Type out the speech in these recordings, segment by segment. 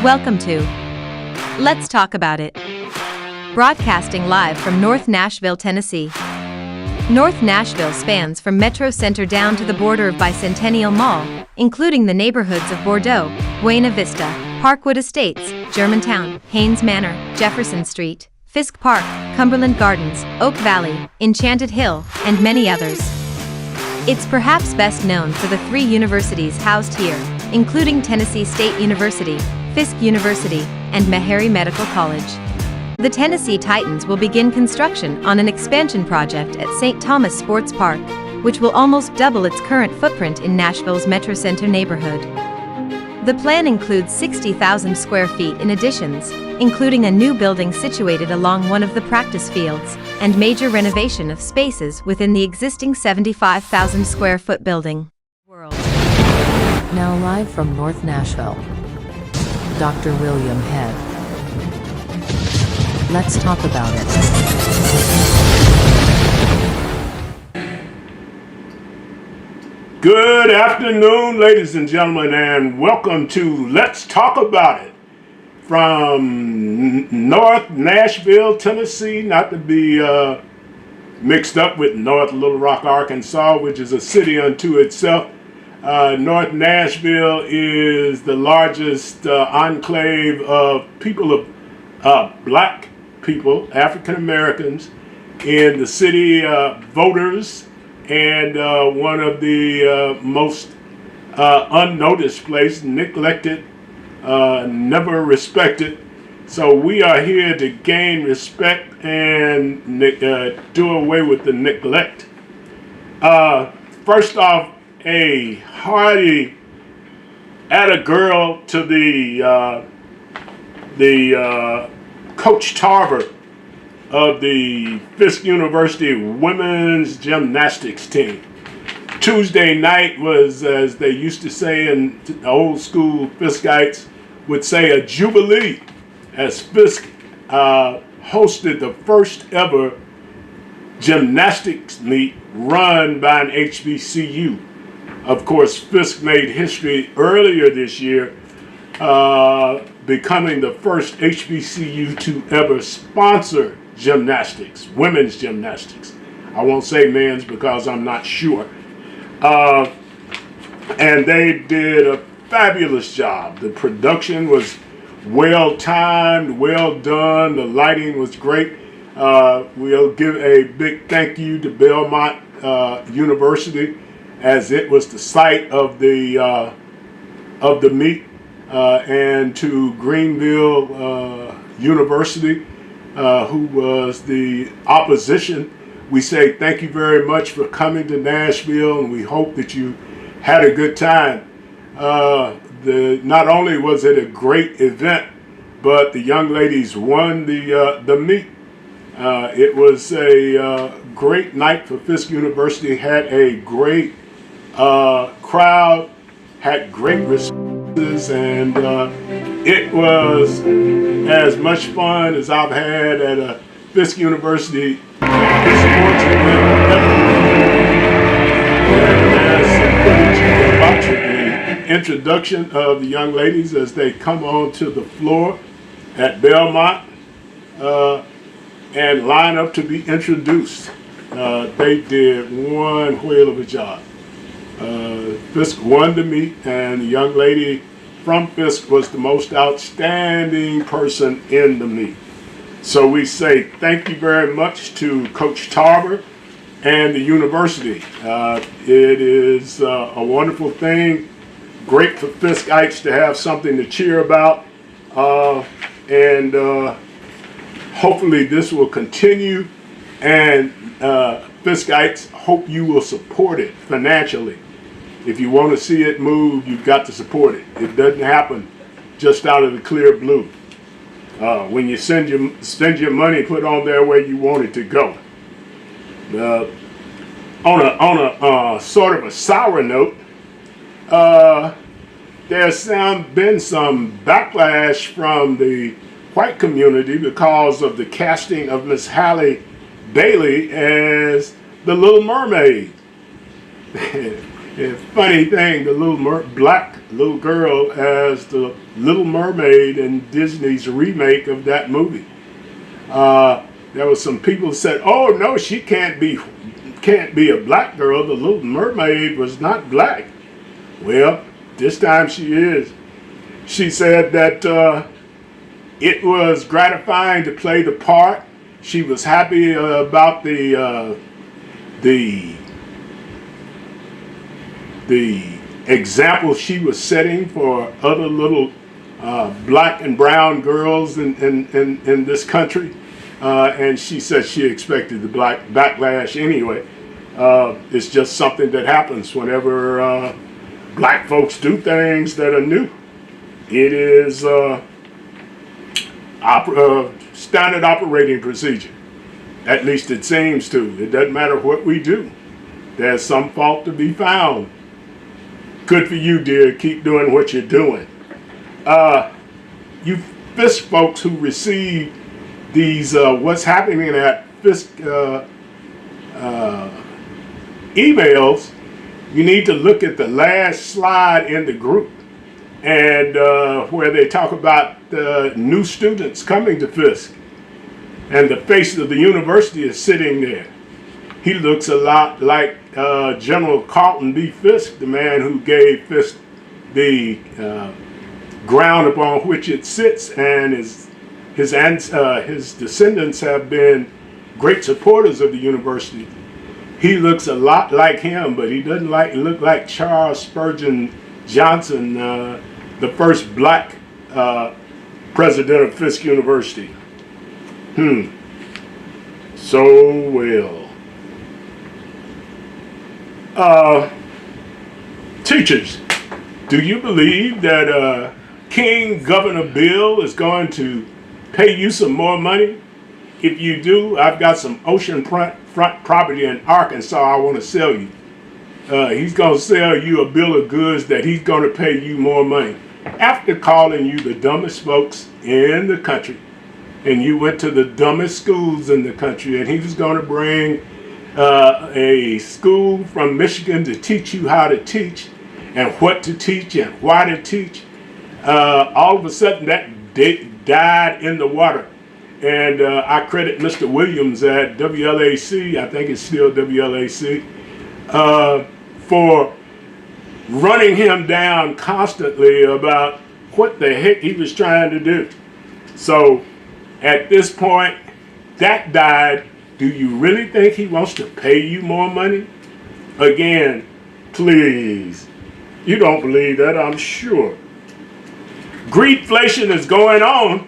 Welcome to Let's Talk About It. Broadcasting live from North Nashville, Tennessee. North Nashville spans from Metro Center down to the border of Bicentennial Mall, including the neighborhoods of Bordeaux, Buena Vista, Parkwood Estates, Germantown, Haynes Manor, Jefferson Street, Fisk Park, Cumberland Gardens, Oak Valley, Enchanted Hill, and many others. It's perhaps best known for the 3 universities housed here, including Tennessee State University, Fisk University, and Meharry Medical College. The Tennessee Titans will begin construction on an expansion project at St. Thomas Sports Park, which will almost double its current footprint in Nashville's Metro Center neighborhood. The plan includes 60,000 square feet in additions, including a new building situated along one of the practice fields, and major renovation of spaces within the existing 75,000 square foot building. Now live from North Nashville, Dr. William Head. Let's talk about it. Good afternoon, ladies and gentlemen, and welcome to Let's Talk About It from North Nashville, Tennessee, not to be mixed up with North Little Rock, Arkansas, which is a city unto itself. North Nashville is the largest enclave of people of black people, African Americans, in the city, voters, and one of the most unnoticed places, neglected, never respected. So we are here to gain respect and do away with the neglect. First off, a hearty atta girl to the Coach Tarver of the Fisk University women's gymnastics team. Tuesday night was, as they used to say in old school Fiskites would say, a jubilee, as Fisk hosted the first ever gymnastics meet run by an HBCU. Of course, Fisk made history earlier this year, becoming the first HBCU to ever sponsor gymnastics, women's gymnastics. I won't say men's because I'm not sure. And they did a fabulous job. The production was well timed, well done. The lighting was great. We'll give a big thank you to Belmont University, as it was the site of the meet, and to Greenville University, who was the opposition. We say thank you very much for coming to Nashville, and we hope that you had a good time. Not only was it a great event, but the young ladies won the meet. It was a great night for Fisk University. Had a great crowd, had great responses, and it was as much fun as I've had at a Fisk University sports event ever. And there's some footage about the introduction of the young ladies as they come onto the floor at Belmont and line up to be introduced. They did one whale of a job. Fisk won the meet, and the young lady from Fisk was the most outstanding person in the meet. So we say thank you very much to Coach Tarver and the university. It is a wonderful thing, great for Fiskites to have something to cheer about, and hopefully this will continue, and Fiskites hope you will support it financially. If you want to see it move, you've got to support it. It doesn't happen just out of the clear blue. When you spend your money, put on there where you want it to go. On a sort of a sour note, there's been some backlash from the white community because of the casting of Miss Halle Bailey as the Little Mermaid. The funny thing, the black little girl as the Little Mermaid in Disney's remake of that movie. There was some people who said, "Oh no, she can't be a black girl. The Little Mermaid was not black." Well, this time she is. She said that it was gratifying to play the part. She was happy about the example she was setting for other little black and brown girls in this country. And she said she expected the backlash anyway. It's just something that happens whenever black folks do things that are new. It is standard operating procedure. At least it seems to. It doesn't matter what we do. There's some fault to be found. Good for you, dear. Keep doing what you're doing. You Fisk folks who receive these what's happening at Fisk emails, you need to look at the last slide in the group, and where they talk about new students coming to Fisk, and the face of the university is sitting there. He looks a lot like General Carlton B. Fisk, the man who gave Fisk the ground upon which it sits, and his descendants have been great supporters of the university. He looks a lot like him, but he doesn't look like Charles Spurgeon Johnson, the first black president of Fisk University. So well. Teachers, do you believe that King Governor Bill is going to pay you some more money? If you do, I've got some oceanfront property in Arkansas I want to sell you. He's going to sell you a bill of goods that he's going to pay you more money. After calling you the dumbest folks in the country, and you went to the dumbest schools in the country, and he was going to bring a school from Michigan to teach you how to teach and what to teach and why to teach. All of a sudden that died in the water. And I credit Mr. Williams at WLAC, I think it's still WLAC, for running him down constantly about what the heck he was trying to do. So at this point, that died. Do you really think he wants to pay you more money? Again, please. You don't believe that, I'm sure. Greedflation is going on,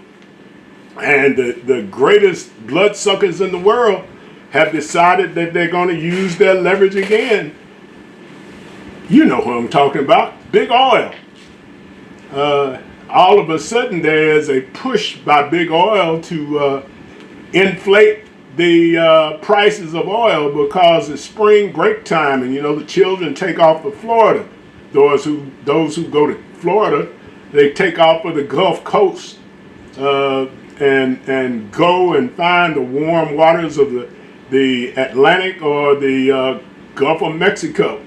and the greatest bloodsuckers in the world have decided that they're going to use their leverage again. You know who I'm talking about, big oil. All of a sudden there's a push by big oil to inflate the prices of oil because it's spring break time, and you know the children take off for Florida. Those who go to Florida, they take off for the Gulf Coast and go and find the warm waters of the Atlantic or the Gulf of Mexico.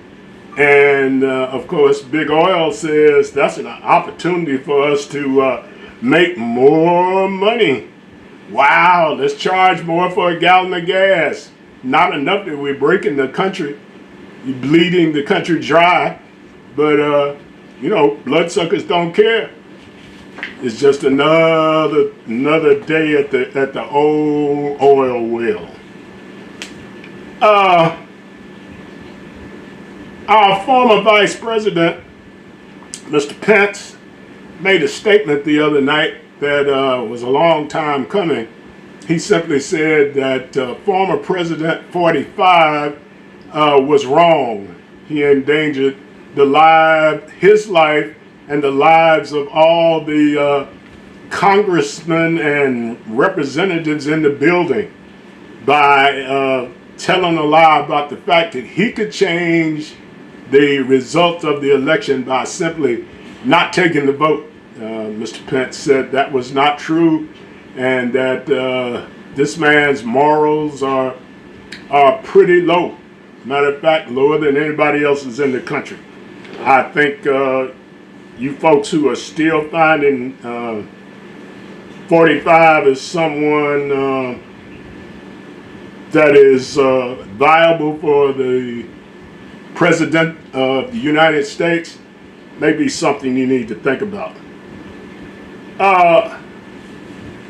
And of course, big oil says that's an opportunity for us to make more money. Wow, let's charge more for a gallon of gas. Not enough that we're breaking the country, bleeding the country dry. But, you know, bloodsuckers don't care. It's just another day at the old oil well. Our former Vice President, Mr. Pence, made a statement the other night that was a long time coming. He simply said that former President 45 was wrong. He endangered his life and the lives of all the congressmen and representatives in the building by telling a lie about the fact that he could change the result of the election by simply not taking the vote. Mr. Pence said that was not true, and that this man's morals are pretty low. Matter of fact, lower than anybody else's in the country. I think you folks who are still finding 45 is someone that is viable for the President of the United States may be something you need to think about.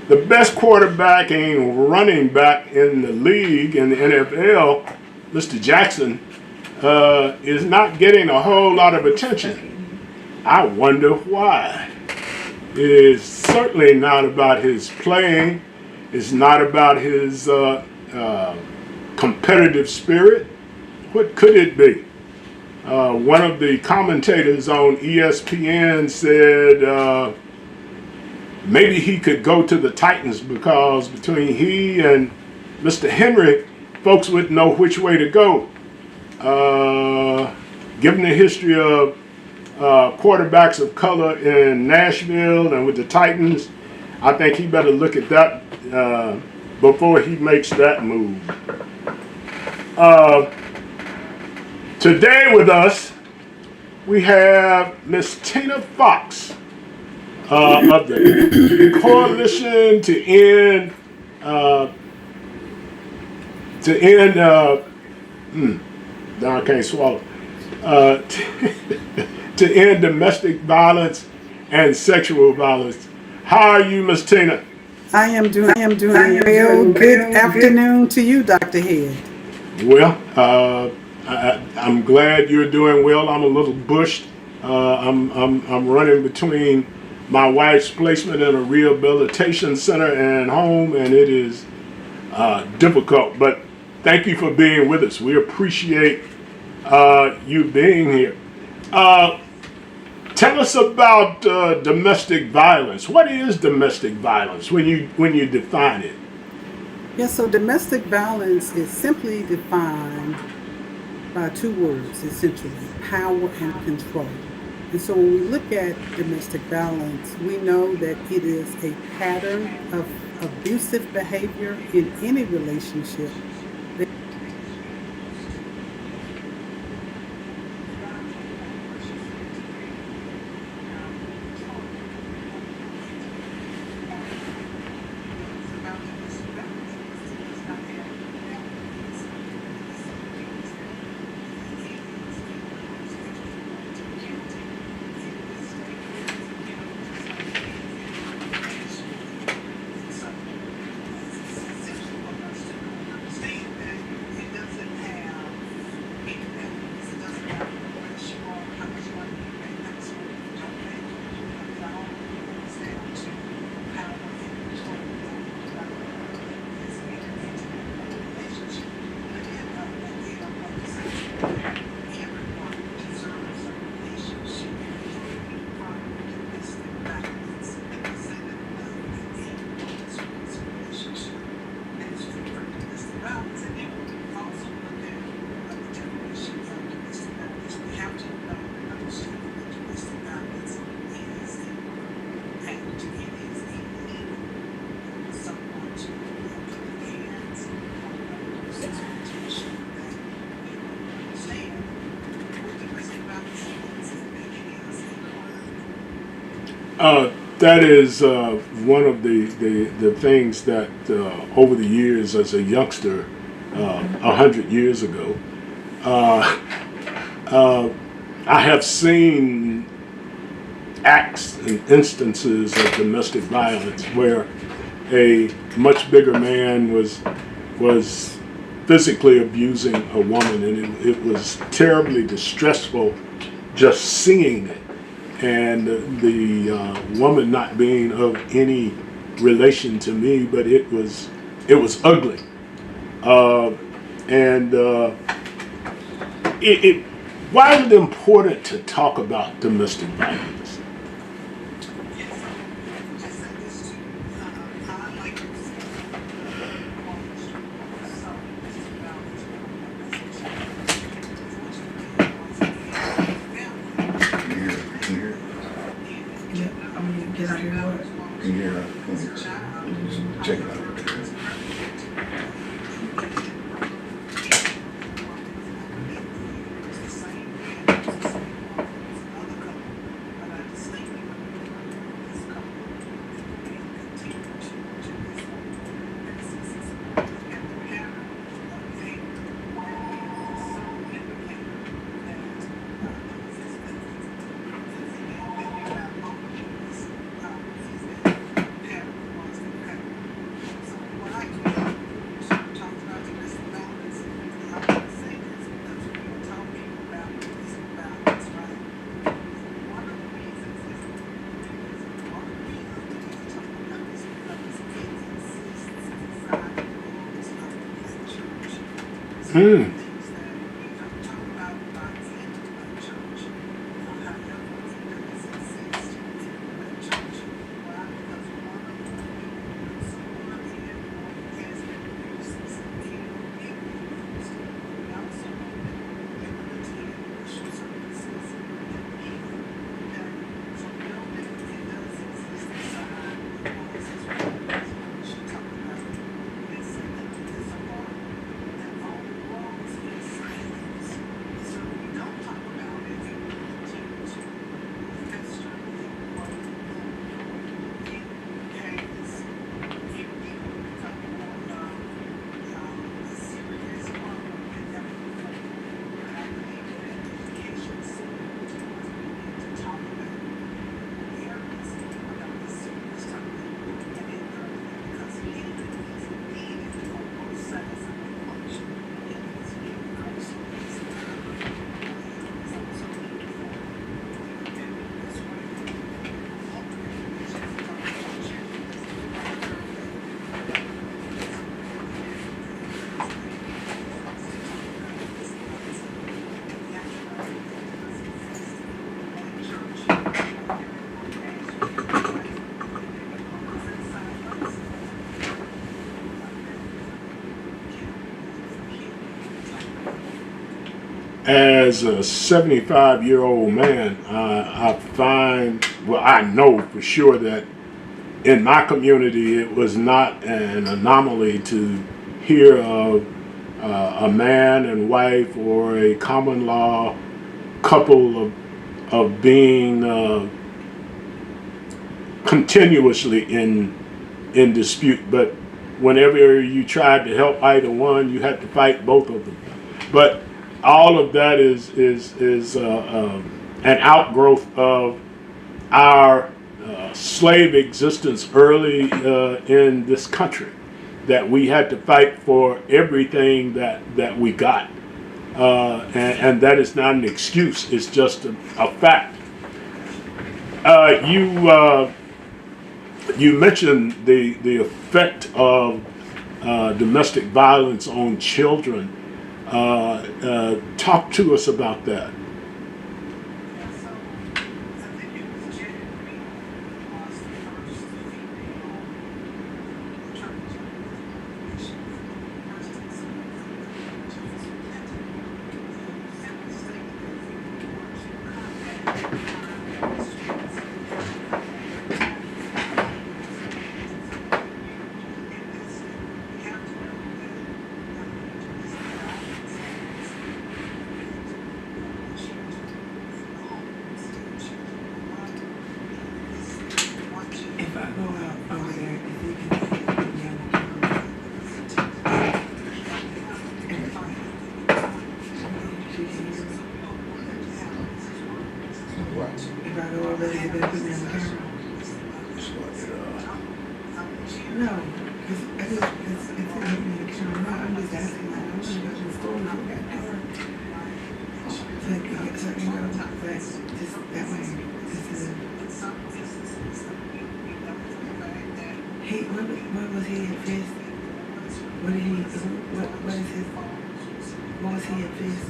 The best quarterback and running back in the league, in the NFL, Mr. Jackson, is not getting a whole lot of attention. I wonder why. It is certainly not about his playing. It's not about his competitive spirit. What could it be? One of the commentators on ESPN said maybe he could go to the Titans because between he and Mr. Henry, folks wouldn't know which way to go. Given the history of quarterbacks of color in Nashville and with the Titans, I think he better look at that before he makes that move. Today with us, we have Miss Tina Fox of the Coalition to End now I can't swallow. To end domestic violence and sexual violence. How are you, Miss Tina? I am doing well. Good afternoon to you, Dr. Head. Well, I'm glad you're doing well. I'm a little bushed. I'm running between my wife's placement in a rehabilitation center and home, and it is difficult. But thank you for being with us. We appreciate you being here. Tell us about domestic violence. What is domestic violence when you define it? Yes, so domestic violence is simply defined by two words, essentially, power and control. And so when we look at domestic violence, we know that it is a pattern of abusive behavior in any relationship. That is one of the things that over the years as a youngster, 100 years ago, I have seen acts and instances of domestic violence where a much bigger man was physically abusing a woman, and it was terribly distressful just seeing it. And the woman not being of any relation to me, but it was ugly, why is it important to talk about domestic violence? Check it out. Hmm. As a 75-year-old man, I find, well, I know for sure that in my community it was not an anomaly to hear of a man and wife or a common law couple of being continuously in dispute. But whenever you tried to help either one, you had to fight both of them. But all of that is an outgrowth of our slave existence early in this country, that we had to fight for everything that we got, and that is not an excuse. It's just a fact. You mentioned the effect of domestic violence on children. Talk to us about that. If I go out over there, if you can put me on the camera, she can hear me. What? If I go over there, you better put me on the camera. No, because it's putting me on the camera. No, I'm just asking. Like, I want to go to the store and I got there. So I can go back just that way. What was he at Fist? What was he at Fist?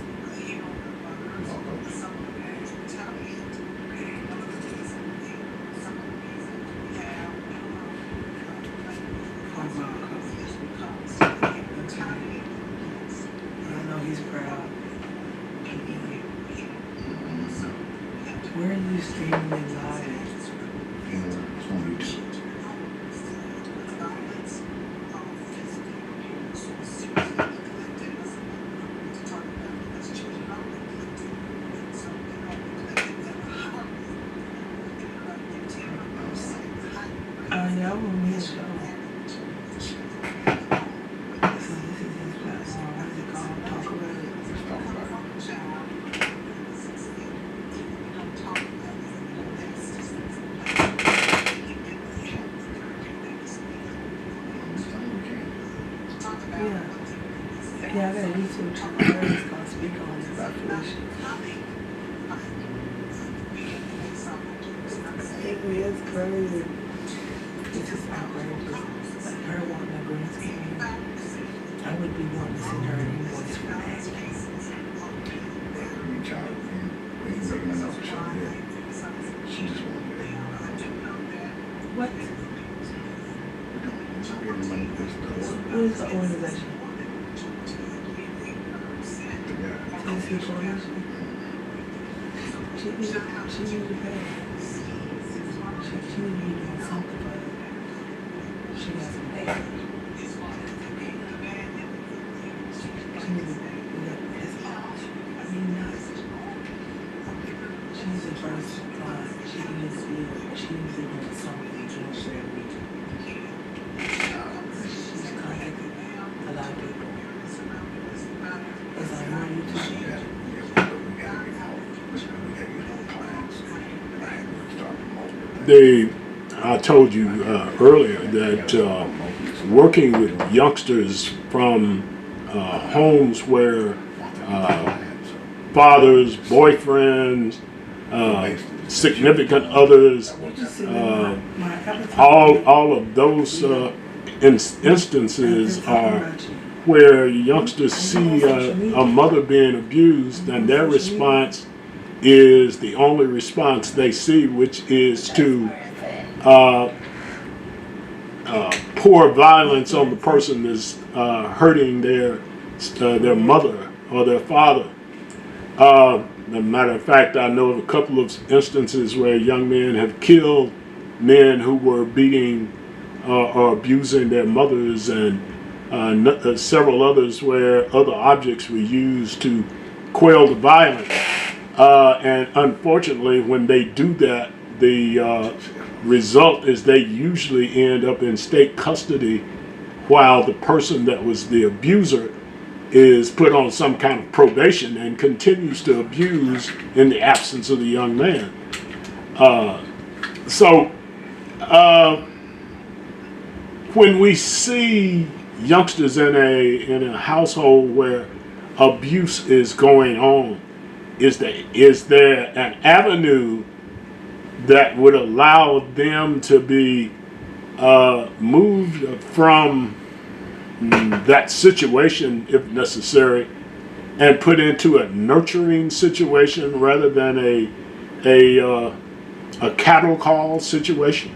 I know he's proud. Where are you streaming live? It's on YouTube. Yeah, I want me a show. So this is his platform. What is it called? Talk about it. Let's talk about it. Yeah, I got a YouTube channel. It's called Speak On. It's about Felicia. It is crazy. It's just outrageous. Like her wanting a green screen. I I would be wanting to send her an invoice for that. Child, we ain't making enough for something yet. She just wanted to What? we're getting money for this What is the organization? the guy. Tennessee Coalition? She need to pay. She need to be doing something for her. She got some pay. She needs to that's all. I mean, not. She's the first one. She needs to be doing something to share with you. She's contacted a lot of people. As I know you too. Yeah, but we gotta get more. We gotta get more clients. And I had to start promoting. I told you earlier that working with youngsters from homes where fathers, boyfriends, significant others, all of those instances are where youngsters see a mother being abused, and their response is the only response they see, which is to pour violence on the person that's hurting their mother or their father. As a matter of fact, I know of a couple of instances where young men have killed men who were beating or abusing their mothers, and several others where other objects were used to quell the violence. And unfortunately, when they do that, the result is they usually end up in state custody while the person that was the abuser is put on some kind of probation and continues to abuse in the absence of the young man. When we see youngsters in a household where abuse is going on, is there an avenue that would allow them to be moved from that situation, if necessary, and put into a nurturing situation rather than a cattle call situation?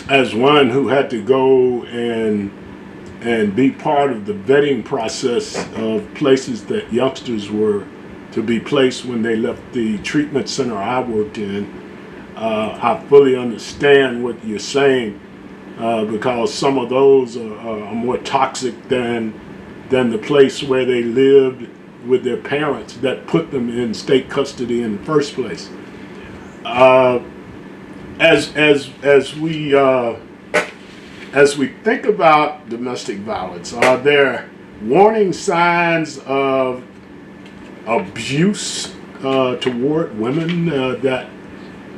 As one who had to go and be part of the vetting process of places that youngsters were to be placed when they left the treatment center I worked in, I fully understand what you're saying, because some of those are more toxic than the place where they lived with their parents that put them in state custody in the first place. As we think about domestic violence, are there warning signs of abuse toward women that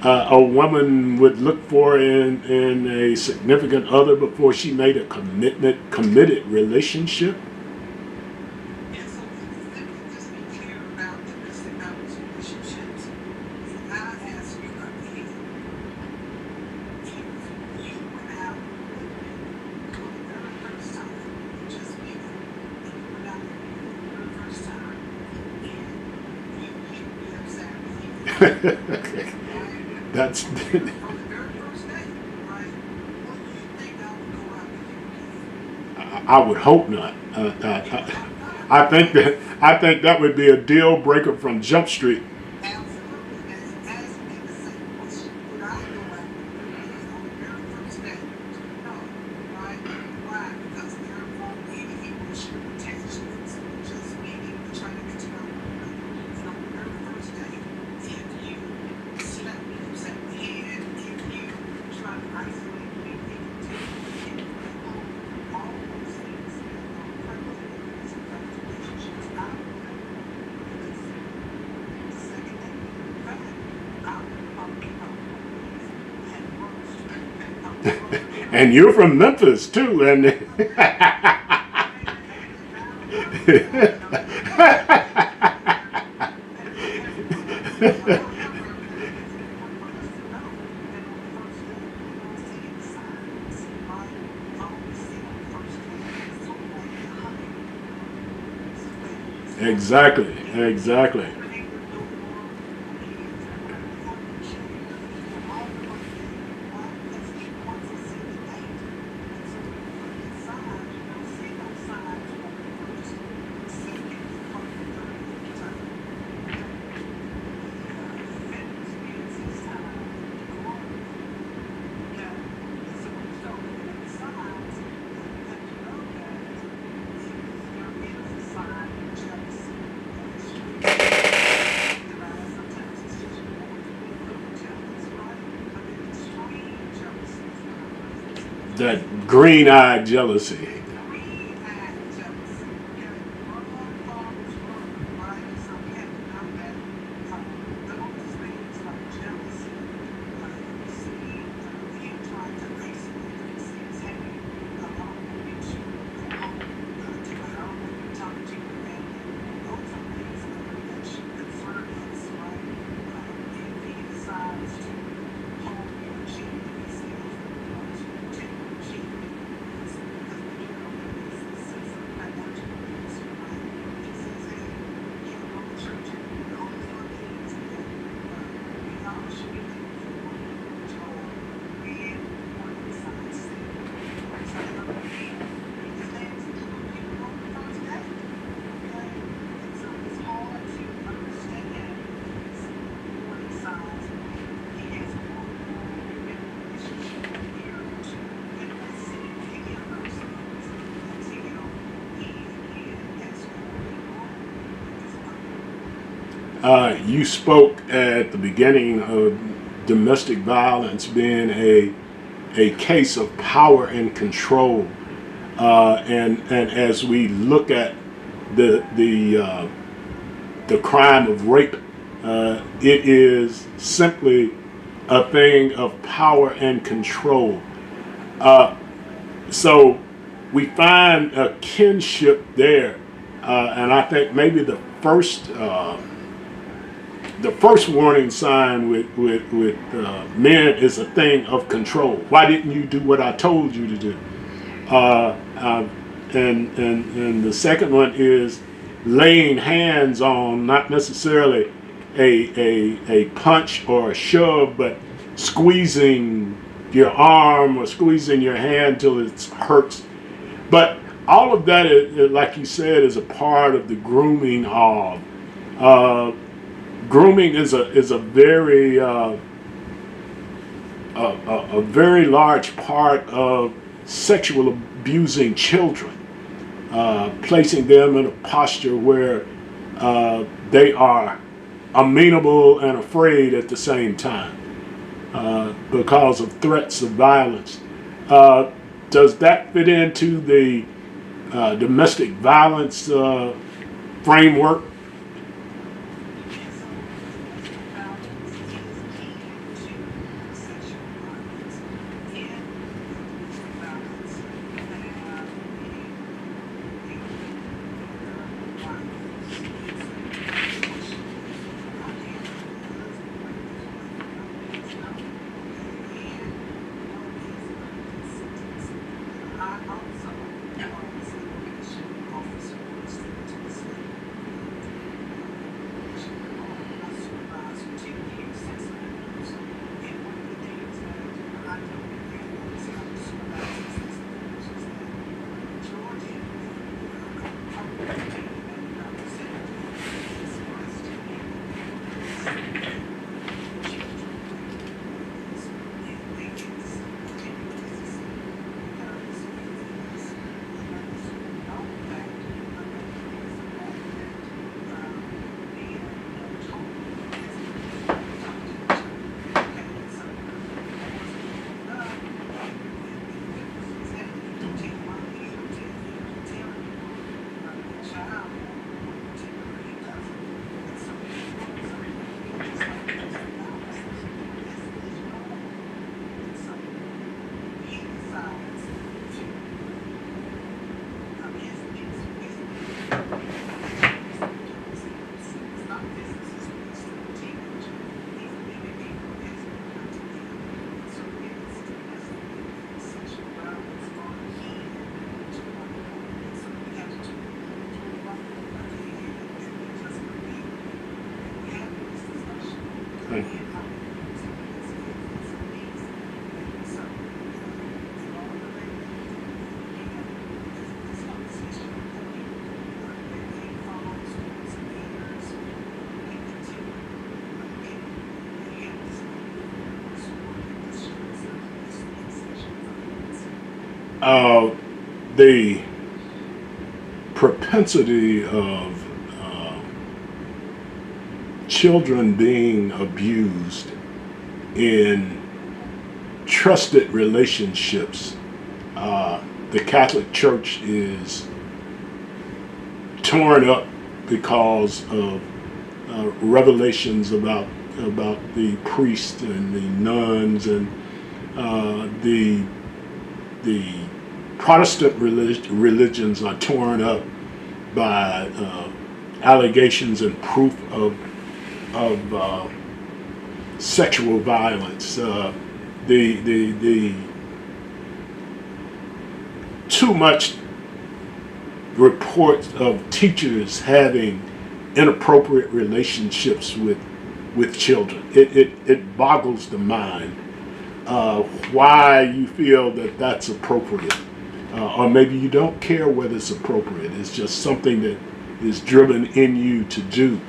a woman would look for in a significant other before she made a committed relationship? And so let me just be clear about domestic violence relationships. I ask you again, if you went out for the very first time, just me, and you went out for the very first time, and you hit me upside the head. That's From the very first day, right? What do you think I would go out and do? I would hope not. I think that would be a deal breaker from Jump Street. Absolutely. Ask me the same question. Would I go out and do this on the very first day? No, right? Why? Because there won't be any emotional attachments, just meaning trying to get to know one another. And on the very first day, if you slap me upside the head, if you try to isolate me, if you take me all of those things that are prevalent in domestic violence relationships, I will have the second day, in fact, I will probably have words. And you're from Memphis too, and exactly. That green-eyed jealousy. You spoke at the beginning of domestic violence being a case of power and control, and as we look at the crime of rape, it is simply a thing of power and control. So we find a kinship there, and I think maybe the first warning sign with men is a thing of control. Why didn't you do what I told you to do? And the second one is laying hands on, not necessarily a punch or a shove, but squeezing your arm or squeezing your hand till it hurts. But all of that, is, like you said, is a part of the grooming of. Grooming is a very a very large part of sexual abusing children, placing them in a posture where they are amenable and afraid at the same time because of threats of violence. Does that fit into the domestic violence framework? the propensity of children being abused in trusted relationships. The Catholic Church is torn up because of revelations about the priests and the nuns, and the Protestant religions are torn up by allegations and proof of sexual violence. The too much reports of teachers having inappropriate relationships with children. It boggles the mind why you feel that that's appropriate. Or maybe you don't care whether it's appropriate. It's just something that is driven in you to do.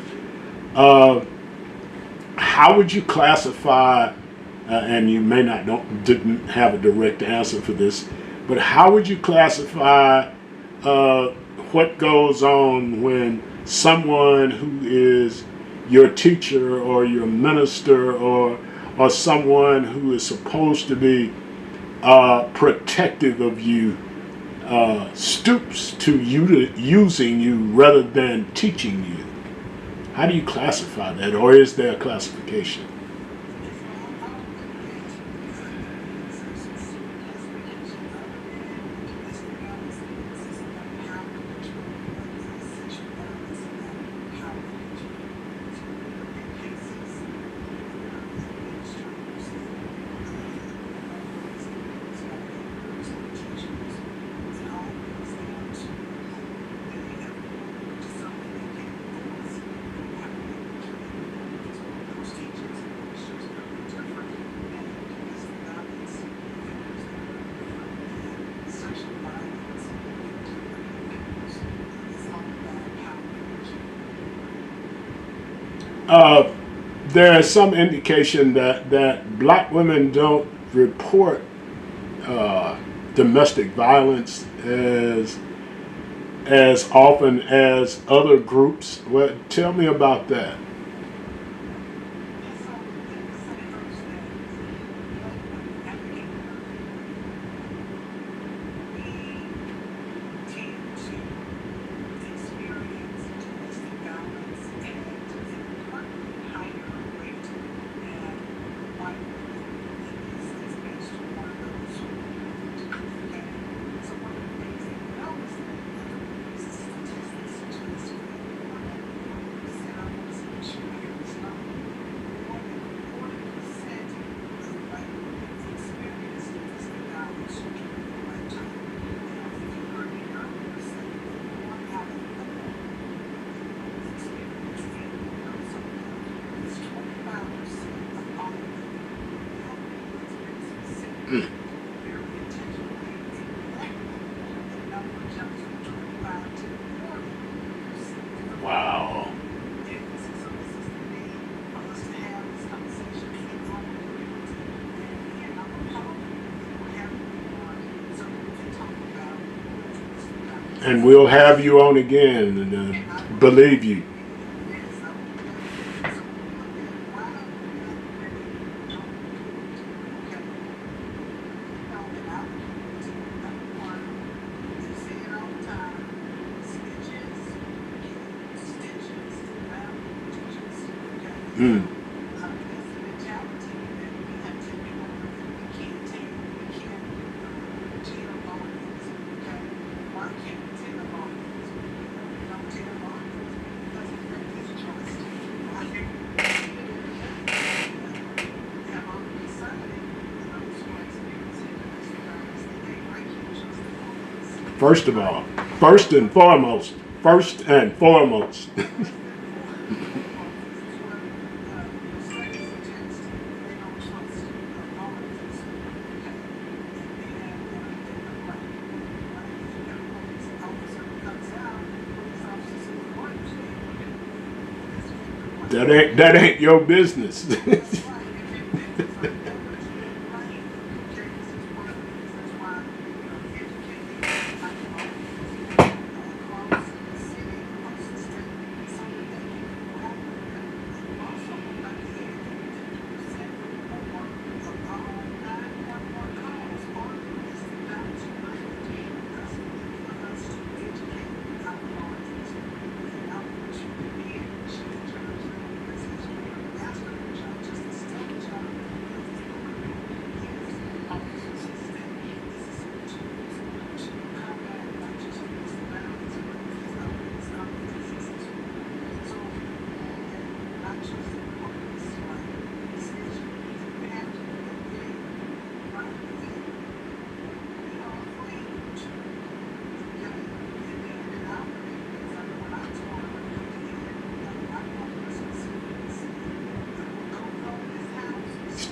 How would you classify, and you may not didn't have a direct answer for this, but how would you classify what goes on when someone who is your teacher or your minister or someone who is supposed to be protective of you stoops to using you rather than teaching you? How do you classify that, or is there a classification? There is some indication that black women don't report domestic violence as often as other groups. Well, tell me about that. Wow. And we'll have you on again, and believe you. First of all, first and foremost. That ain't your business.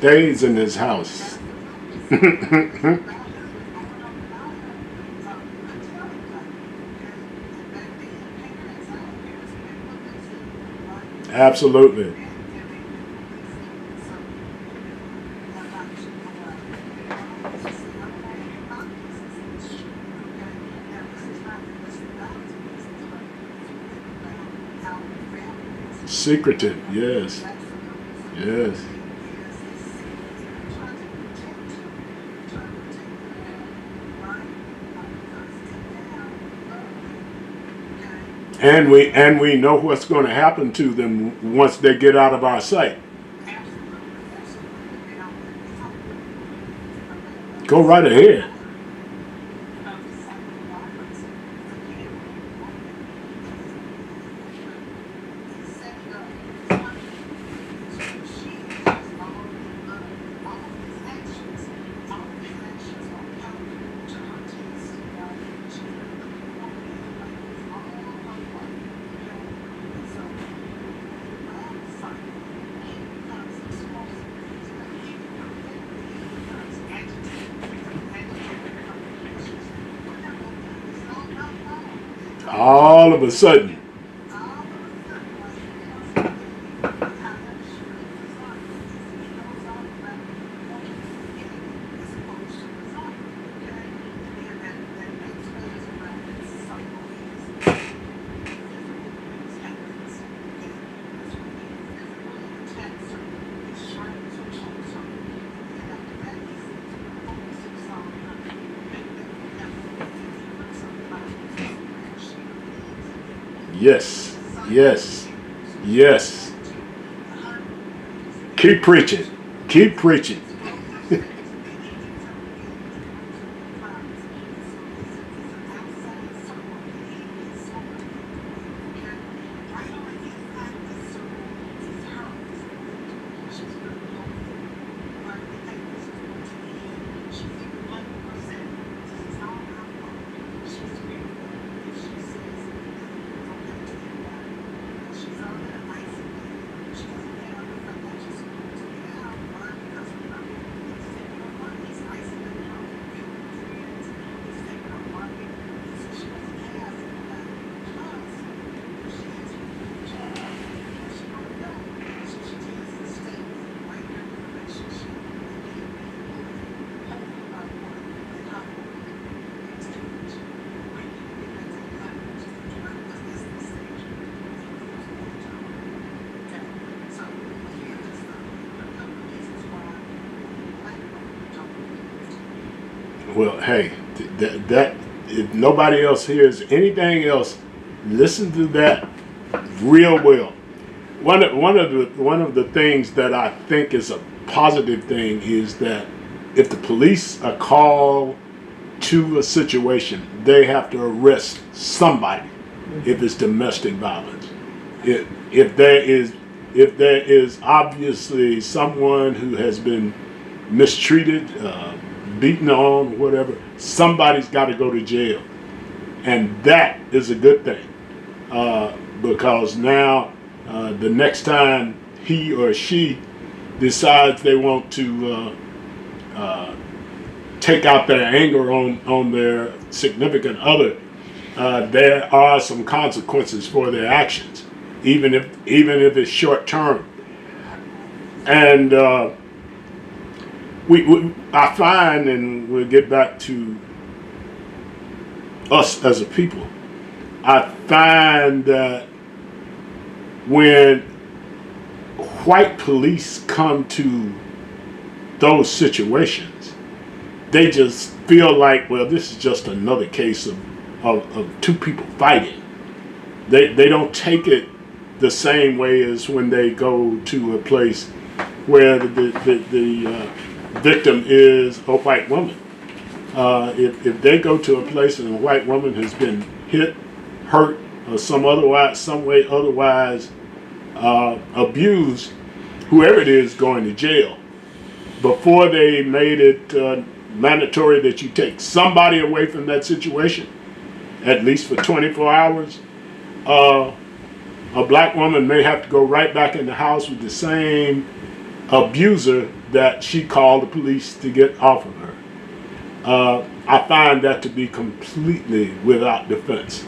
stays in his house. Absolutely. Secretive, yes. Yes. And we know what's going to happen to them once they get out of our sight. Go right ahead. All of a sudden. Yes, yes, yes. Keep preaching. Keep preaching. Well, hey, that if nobody else hears anything else, listen to that real well. One of the things that I think is a positive thing is that if the police are called to a situation, they have to arrest somebody if it's domestic violence. If there is obviously someone who has been mistreated, beaten on, whatever, somebody's got to go to jail, and that is a good thing, because now the next time he or she decides they want to take out their anger on their significant other, there are some consequences for their actions, even if it's short term. And I find, and we'll get back to us as a people, I find that when white police come to those situations, they just feel like, well, this is just another case of two people fighting. They don't take it the same way as when they go to a place where the victim is a white woman. If they go to a place and a white woman has been hit, hurt, or some way otherwise abused, whoever it is going to jail. Before they made it mandatory that you take somebody away from that situation, at least for 24 hours, a black woman may have to go right back in the house with the same abuser that she called the police to get off of her. I find that to be completely without defense.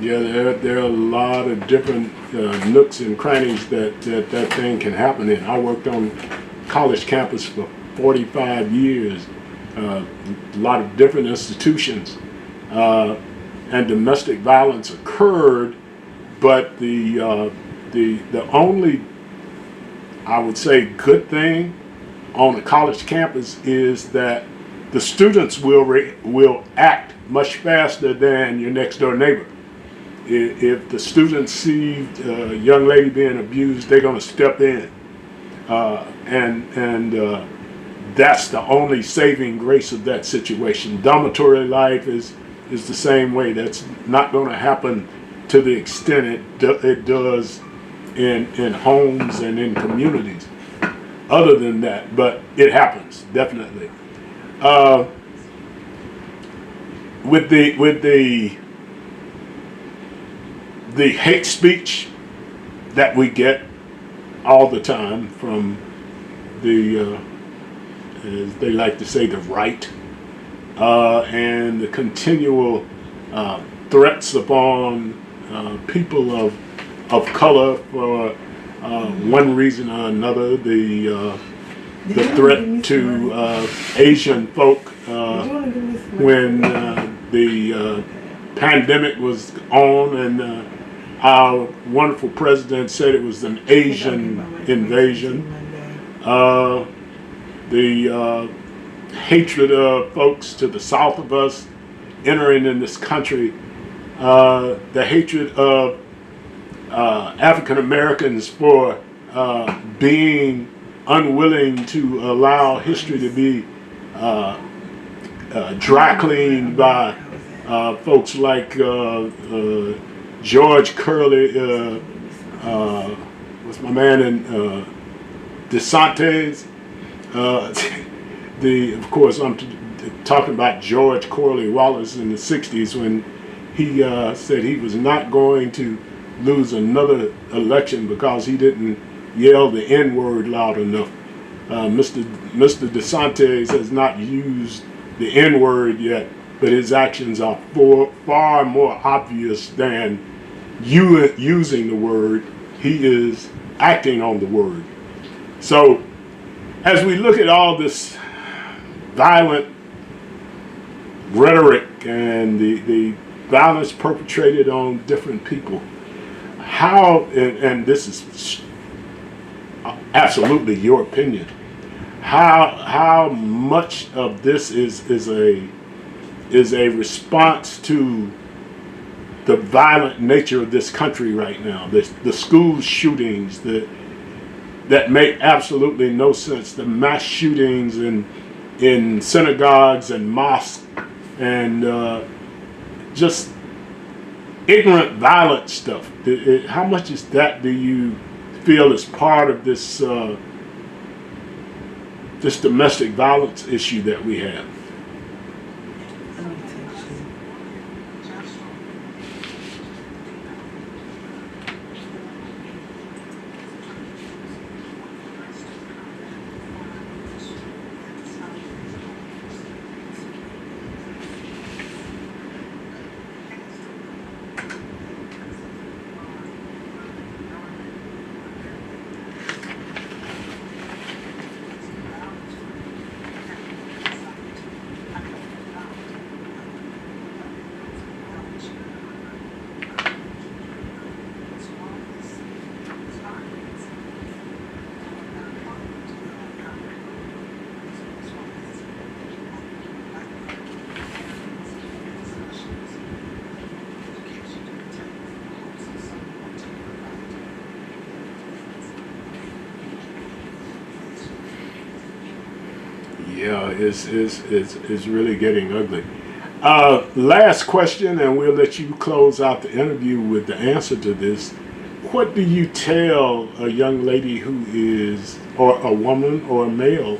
Yeah, there are a lot of different nooks and crannies that thing can happen in. I worked on college campus for 45 years, a lot of different institutions, and domestic violence occurred, but the only, I would say, good thing on a college campus is that the students will act much faster than your next door neighbor. If the students see a young lady being abused, they're going to step in, and that's the only saving grace of that situation. Dormitory life is the same way. That's not going to happen to the extent it does in homes and in communities. Other than that, but it happens definitely. With the hate speech that we get all the time from the, as they like to say, the right, and the continual threats upon people of color for one reason or another, the threat to Asian folk when the pandemic was on, and our wonderful president said it was an Asian invasion. The hatred of folks to the south of us entering in this country, the hatred of African Americans for being unwilling to allow history to be dry cleaned by folks like George Curley, what's my man in DeSantis. Of course, I'm talking about George Corley Wallace in the 60s when he said he was not going to lose another election because he didn't yell the N-word loud enough. Mr. DeSantis has not used the N-word yet, but his actions are far more obvious than you using the word. He is acting on the word. So as we look at all this violent rhetoric and the violence perpetrated on different people, how, and this is absolutely your opinion, how much of this is a response to the violent nature of this country right now, the school shootings that make absolutely no sense, the mass shootings in synagogues and mosques, and just ignorant violent stuff. How much is that, do you feel, is part of this this domestic violence issue that we have? Yeah, it's really getting ugly. Last question, and we'll let you close out the interview with the answer to this. What do you tell a young lady who is, or a woman or a male,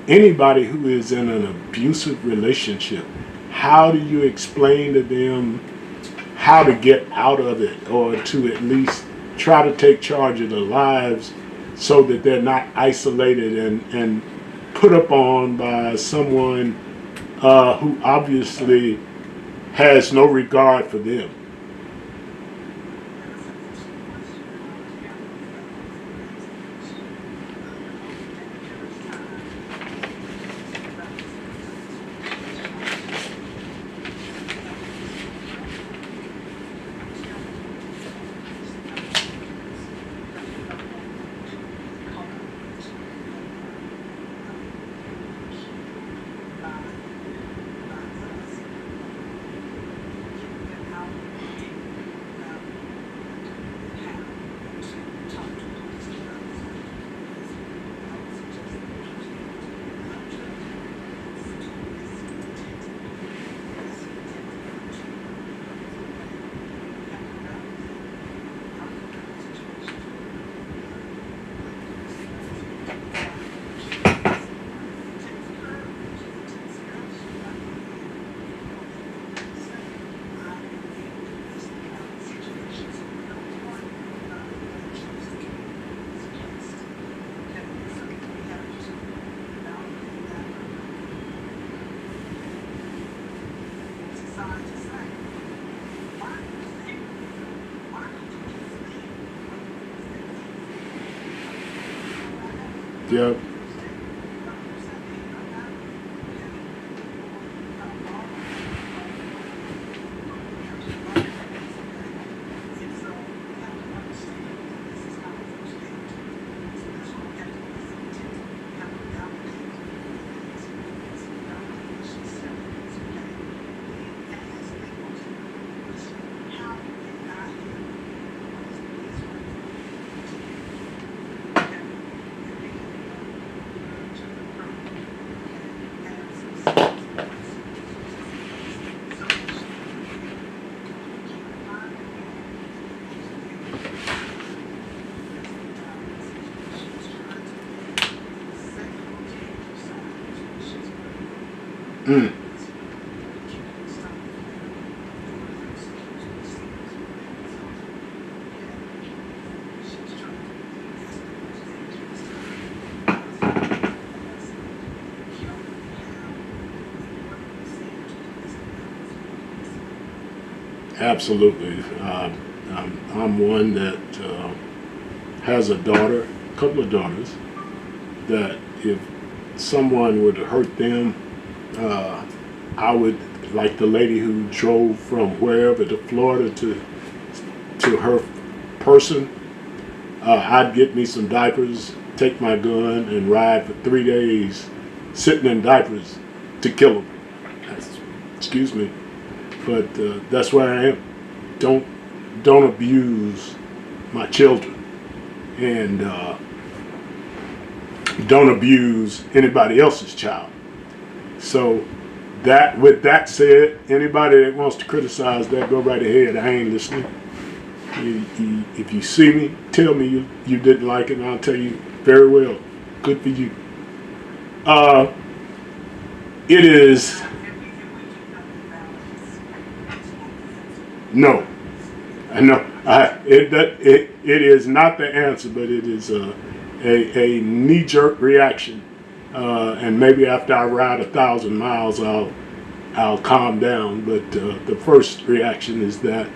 anybody who is in an abusive relationship? How do you explain to them how to get out of it, or to at least try to take charge of their lives so that they're not isolated and put upon by someone who obviously has no regard for them? Yep. Mm. Absolutely. I'm one that has a daughter, a couple of daughters, that if someone would hurt them, I would, like the lady who drove from wherever to Florida to her person, I'd get me some diapers, take my gun, and ride for 3 days sitting in diapers to kill them. Excuse me. But that's where I am. Don't abuse my children, and don't abuse anybody else's child. So that, with that said, anybody that wants to criticize that, go right ahead. I ain't listening. If you see me, tell me you didn't like it, and I'll tell you very well. Good for you. It is. No, I know. It is not the answer, but it is a knee-jerk reaction, and maybe after I ride 1,000 miles, I'll calm down. But the first reaction is that.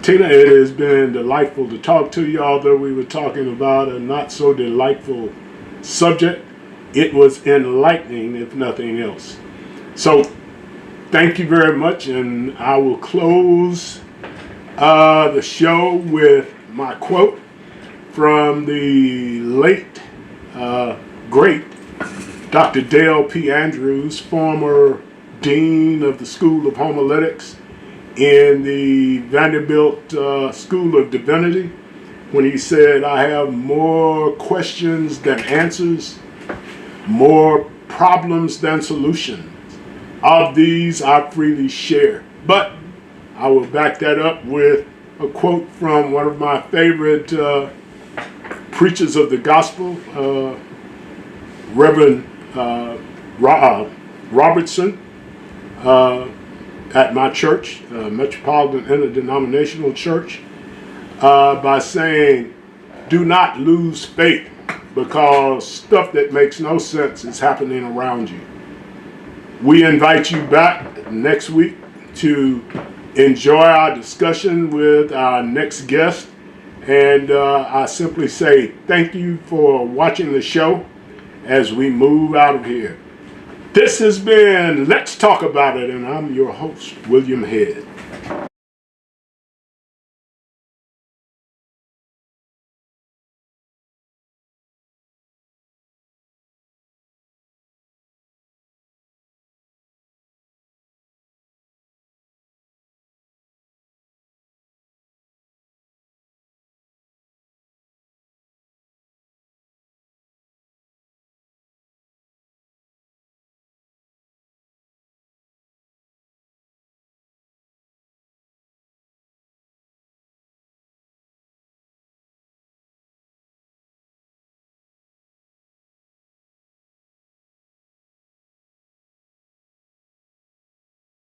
Tina, it has been delightful to talk to you. Although we were talking about a not so delightful subject, it was enlightening, if nothing else. So. Thank you very much, and I will close the show with my quote from the late, great Dr. Dale P. Andrews, former Dean of the School of Homiletics in the Vanderbilt School of Divinity, when he said, "I have more questions than answers, more problems than solutions. Of these I freely share. But I will back that up with a quote from one of my favorite preachers of the gospel, Reverend Robertson, at my church, Metropolitan Interdenominational Church, by saying, do not lose faith because stuff that makes no sense is happening around you. We invite you back next week to enjoy our discussion with our next guest. And I simply say thank you for watching the show as we move out of here. This has been Let's Talk About It, and I'm your host, William Head.